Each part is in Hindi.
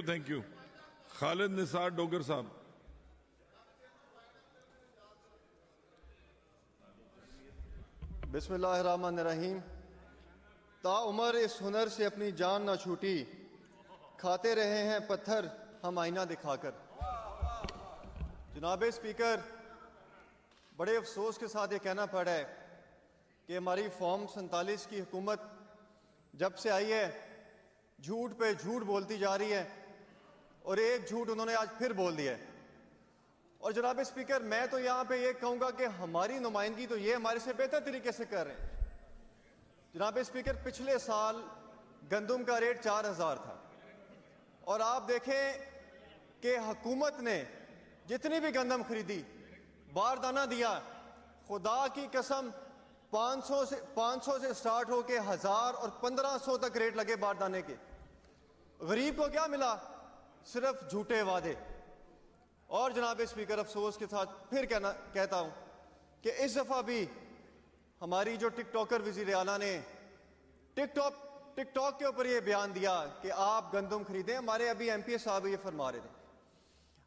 Thank you. खालिद निसार डोगर साहब। बिस्मिल्लाहिर्रहमानिर्रहीम। ताउमर इस हुनर से अपनी जान न छूटी, खाते रहे हैं पत्थर हम आईना दिखाकर। जनाब स्पीकर, बड़े अफसोस के साथ ये कहना पड़ा है कि हमारी फॉर्म 47 की हुकूमत जब से आई है झूठ पे झूठ बोलती जा रही है और एक झूठ उन्होंने आज फिर बोल दिया है। और जनाब स्पीकर, मैं तो यहाँ पे ये कहूँगा कि हमारी नुमाइंदगी तो ये हमारे से बेहतर तरीके से कर रहे हैं। जनाब स्पीकर, पिछले साल गंदम का रेट 4000 था और आप देखें कि हुकूमत ने जितनी भी गंदम खरीदी, बारदाना दिया, खुदा की कसम 500 से स्टार्ट होके 1000 और 1500 तक रेट लगे बारदाने के। गरीब को क्या मिला? सिर्फ झूठे वादे। और जनाब स्पीकर, अफसोस के साथ फिर कहता हूं कि इस दफा भी हमारी जो टिकटॉकर वजीर आला ने टिकटॉक के ऊपर ये बयान दिया कि आप गंदम खरीदें। हमारे अभी एमपी साहब ये फरमा रहे थे,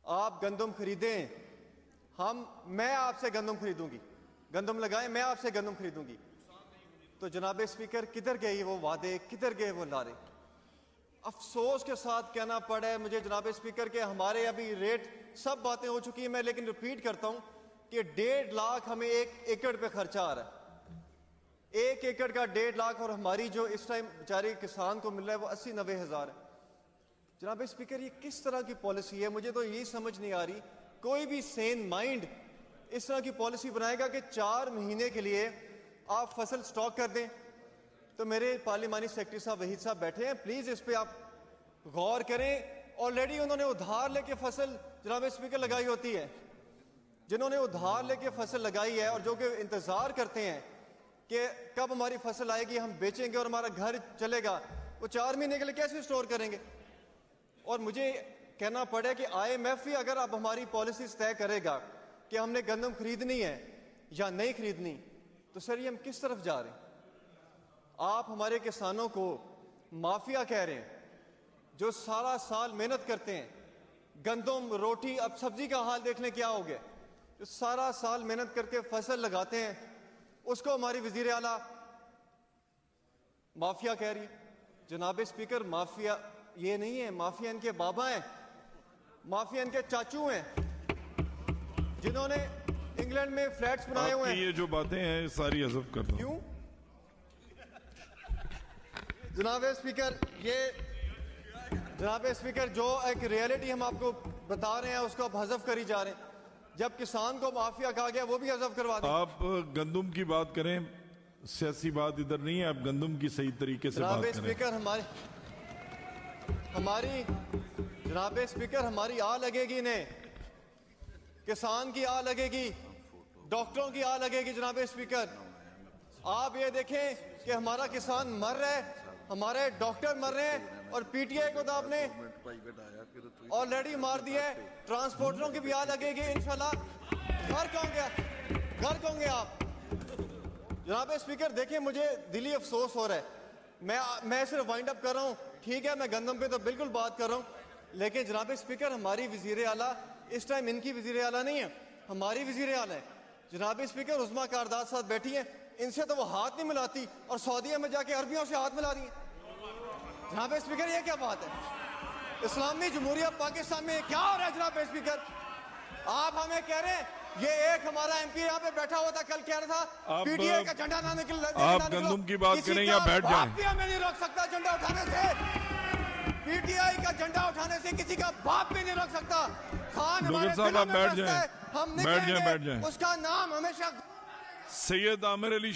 आप गंदम खरीदें, मैं आपसे गंदम खरीदूंगी, गंदम लगाएं, मैं आपसे गंदम खरीदूंगी। तो जनाब स्पीकर, किधर गए वो वादे, किधर गए वो नारे? अफसोस के साथ कहना पड़ा है मुझे जनाब स्पीकर के हमारे अभी रेट, सब बातें हो चुकी है, मैं लेकिन रिपीट करता हूं कि 1.5 लाख हमें 1 एकड़ पे खर्चा आ रहा है। 1 एकड़ का 1.5 लाख और हमारी जो इस टाइम बेचारे किसान को मिल रहा है वो 80-90 हजार है। जनाब स्पीकर, ये किस तरह की पॉलिसी है? मुझे तो यही समझ नहीं आ रही। कोई भी सेन माइंड इस तरह की पॉलिसी बनाएगा कि 4 महीने के लिए आप फसल स्टॉक कर दें? तो मेरे पार्लिमानी सेक्रेटरी साहब वहीद साहब बैठे हैं, प्लीज इस पे आप गौर करें। ऑलरेडी उन्होंने उधार लेके फसल जनाब स्पीकर लगाई होती है। जिन्होंने उधार लेके फसल लगाई है और जो कि इंतजार करते हैं कि कब हमारी फसल आएगी, हम बेचेंगे और हमारा घर चलेगा, वो 4 महीने के लिए कैसे स्टोर करेंगे? और मुझे कहना पड़े कि IMF ही अगर अब हमारी पॉलिसीज तय करेगा कि हमने गंदम खरीदनी है या नहीं खरीदनी, तो सर ये हम किस तरफ जा रहे हैं? आप हमारे किसानों को माफिया कह रहे हैं जो सारा साल मेहनत करते हैं, गंदम, रोटी, अब सब्जी का हाल देख लें क्या हो गया। जो सारा साल मेहनत करके फसल लगाते हैं उसको हमारी वजीर आला माफिया कह रही है। जनाब स्पीकर, माफिया ये नहीं है, माफिया इनके बाबा हैं, माफिया इनके चाचू हैं जिन्होंने इंग्लैंड में फ्लैट्स बनाए हुए हैं। ये जो बातें हैं सारी हज़फ कर दो। क्यों जनाब स्पीकर, जनाब स्पीकर, जो एक रियलिटी हम आपको बता रहे हैं उसको आप हज़फ करी जा रहे हैं। जब किसान को माफिया कहा गया वो भी हज़फ करवा दें। आप गंदम की बात करें, सियासी बात इधर नहीं है, आप गंदम की सही तरीके से बात करें। जनाब स्पीकर, हमारी आ लगेगी इन्हें, किसान की आ लगेगी, डॉक्टरों की आ लगेगी। जनाब स्पीकर, आप ये देखें कि हमारा किसान मर रहा है, हमारे डॉक्टर मर रहे हैं और पीटीआई को तो आपने ऑलरेडी मार दिया है। ट्रांसपोर्टरों की भी आ लगेगी इंशाल्लाह। घर कहोगे आप? जनाब स्पीकर, देखिए मुझे दिली अफसोस हो रहा है, मैं सिर्फ वाइंड अप कर रहा हूँ। ठीक है, मैं गंदम पे तो बिल्कुल बात कर रहा हूँ, लेकिन जनाब स्पीकर, हमारी वजीर आला इस टाइम इनकी वजीर आला नहीं है, हमारी वजीर आला है। जनाब स्पीकर, उस्मा कारदाद साथ बैठी है, इनसे तो वो हाथ नहीं मिलाती और सऊदीया में जाके अरबियों से हाथ मिला रही है। जनाब स्पीकर, ये क्या बात है? इस्लामी जमहूरिया पाकिस्तान में क्या हो रहा है? जनाब स्पीकर, आप हमें कह रहे हैं, ये एक हमारा एमपी यहाँ पे बैठा हुआ था, कल कह रहा था पीटीआई का झंडा ना निकल। आप गंदम की बात करें या बैठ जाएं? हमें नहीं रोक सकता झंडा उठाने से, पीटीआई का झंडा उठाने से किसी का बाप भी नहीं रोक सकता। खान हमारे साहब, आप बैठ जाएं, हम बैठ जाएं। उसका नाम हमेशा सैयद आमिर अली